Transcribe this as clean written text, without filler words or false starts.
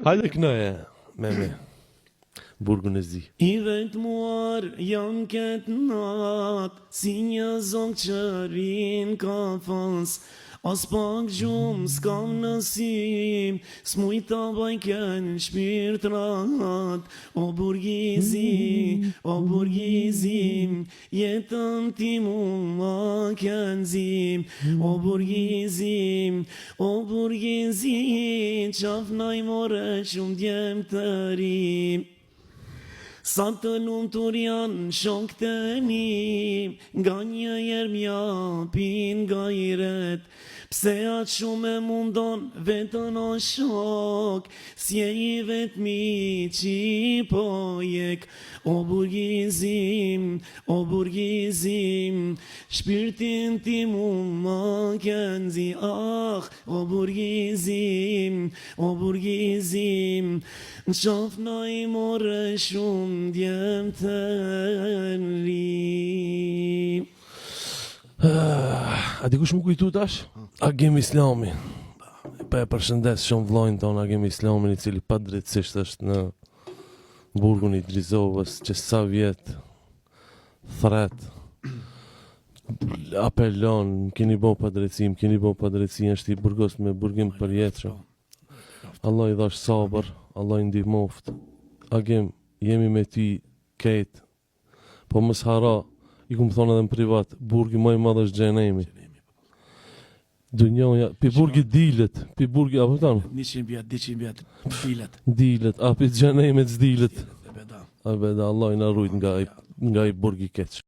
Hajde kënaje, me burgun e zi. I vetmuar jam këtë natë, si një zog që rinë kafas, as pak gjumë s'kam nësim, s'muj ta baj kënë shpirt rahat. O burgizim, jetën ti mu ma kënzim. O burgizim, qafnaj more shumë djem të rim. Sa të lumtur janë shok të nim, nga një herë m'japin gajret. Pse atë shumë e mundon vetën o shok, s'je i vetmi qi po jek. O burgizim, shpirtin ti mu ma kënzi. Ah, o burgizim, në qafna i more shumë djem të ri. A di kush më kujtu tash? Agim Islami. Pa e përshëndes shumë vllajën ton Agim Islamin, i cili pa drejtësisht është në burgun i Drizovës, që sa vjet thret, apelon, keni bo pa drejtësi, është i burgos me burgim përjetshëm. Allah i dhash sabër, Allah i ndihmoft. Agim, jemi me ty kejt, po mos hara, i kumë thonë edhe në privat, burgi më i madh është xhenemi. Dunjoja, pi burgi dilet, pi burgi, apo tanë? 100 vjet, 200 vjet, dilet. Dilet, a pi xhenemit s'dilet. Beda. A beda, Allah i na rujt nga i burgi keq.